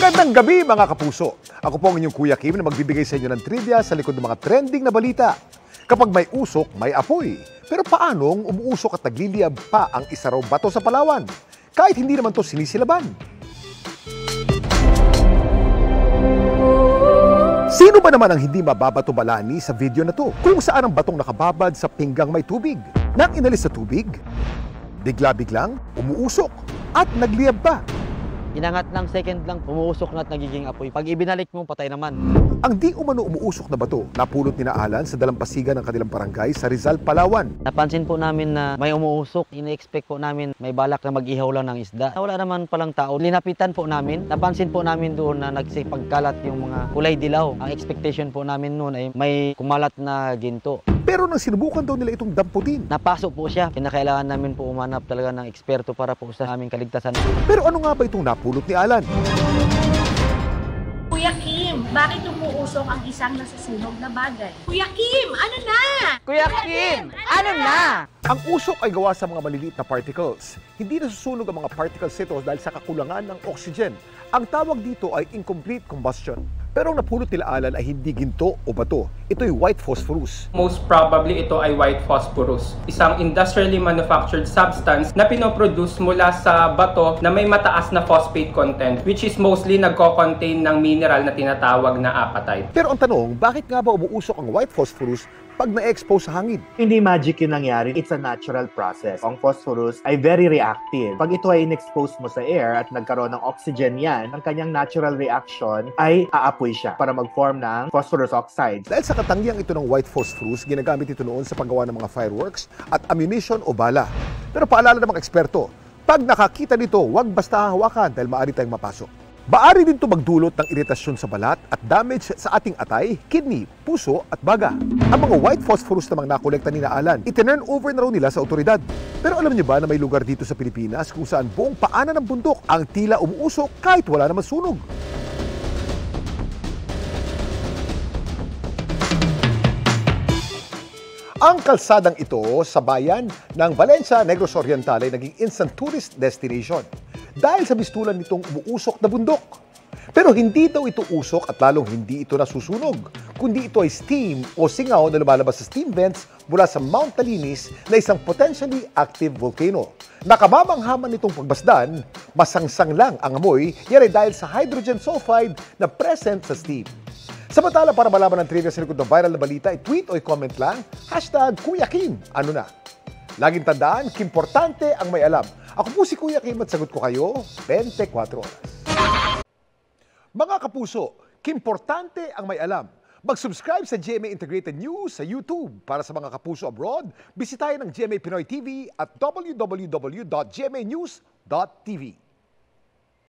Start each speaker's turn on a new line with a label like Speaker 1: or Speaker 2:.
Speaker 1: Magandang gabi mga kapuso. Ako po ang inyong Kuya Kim na magbibigay sa inyo ng trivia sa likod ng mga trending na balita. Kapag may usok, may apoy. Pero paanong umuusok at nagliliyab pa ang isa raw bato sa Palawan? Kahit hindi naman to sinisilaban. Sino ba naman ang hindi mababato-balani sa video na to? Kung saan ang batong nakababad sa pinggang may tubig. Nang inalis sa tubig, bigla-biglang umuusok at nagliyab pa.
Speaker 2: Inangat ng second lang, umuusok na at nagiging apoy. Pag ibinalik mo, patay naman.
Speaker 1: Ang di umano umuusok na bato, napulot ni Alan sa dalampasigan ng kanilang barangay sa Rizal, Palawan.
Speaker 2: Napansin po namin na may umuusok. Ina-expect po namin may balak na mag-ihaw lang ng isda. Wala naman palang tao. Linapitan po namin. Napansin po namin doon na nagsipagkalat yung mga kulay dilaw. Ang expectation po namin noon ay may kumalat na ginto.
Speaker 1: Pero nang sinubukan daw nila itong damputin.
Speaker 2: Napasok po siya. Kinakailangan namin po umanap talaga ng eksperto para po sa aming kaligtasan.
Speaker 1: Pero ano nga ba itong napulot ni Alan?
Speaker 3: Kuya Kim, bakit umuusok ang isang nasusunog na bagay? Kuya Kim, ano na?
Speaker 2: Kuya Kim, ano na?
Speaker 1: Ang usok ay gawa sa mga maliliit na particles. Hindi nasusunog ang mga particles ito dahil sa kakulangan ng oxygen. Ang tawag dito ay incomplete combustion. Pero ang napulot nila Alan ay hindi ginto o bato. Ito'y white phosphorus.
Speaker 4: Most probably ito ay white phosphorus, isang industrially manufactured substance na pinoproduce mula sa bato na may mataas na phosphate content, which is mostly nagko-contain ng mineral na tinatawag na apatite.
Speaker 1: Pero ang tanong, bakit nga ba umuusok ang white phosphorus pag na-expose sa hangin?
Speaker 5: Hindi magic yung nangyari. It's a natural process. Ang phosphorus ay very reactive. Pag ito ay in-expose mo sa air at nagkaroon ng oxygen yan, ang kanyang natural reaction ay aapoy siya para mag-form ng phosphorus oxides.
Speaker 1: Dahil sa katangiang ito ng white phosphorus, ginagamit ito noon sa paggawa ng mga fireworks at ammunition o bala. Pero paalala ng mga eksperto, pag nakakita nito, huwag basta hawakan dahil maaari tayong mapasok. Maaari din ito magdulot ng iritasyon sa balat at damage sa ating atay, kidney, puso at baga. Ang mga white phosphorus namang nakolekta ni Alan, itinurn over na raw nila sa otoridad. Pero alam niyo ba na may lugar dito sa Pilipinas kung saan buong paanan ng bundok ang tila umuusok kahit wala naman sunog? Ang kalsadang ito sa bayan ng Valencia, Negros Oriental ay naging instant tourist destination dahil sa bistulan nitong umuusok na bundok. Pero hindi daw ito usok at lalong hindi ito nasusunog, kundi ito ay steam o singaw na lumalabas sa steam vents mula sa Mount Talinis na isang potentially active volcano. Nakamamanghaman nitong pagbasdan, masangsang lang ang amoy, yan ay dahil sa hydrogen sulfide na present sa steam. Samantala, para malaman ng trivia sa likod ng viral na balita, i-tweet o i-comment lang, #Kuya Kim, ano na? Laging tandaan, kimportante ang may alam. Ako po si Kuya Kim at sagot ko kayo, 24 oras. Mga kapuso, kimportante ang may alam. Mag-subscribe sa GMA Integrated News sa YouTube. Para sa mga kapuso abroad, bisitahin ang GMA Pinoy TV at www.gmanews.tv.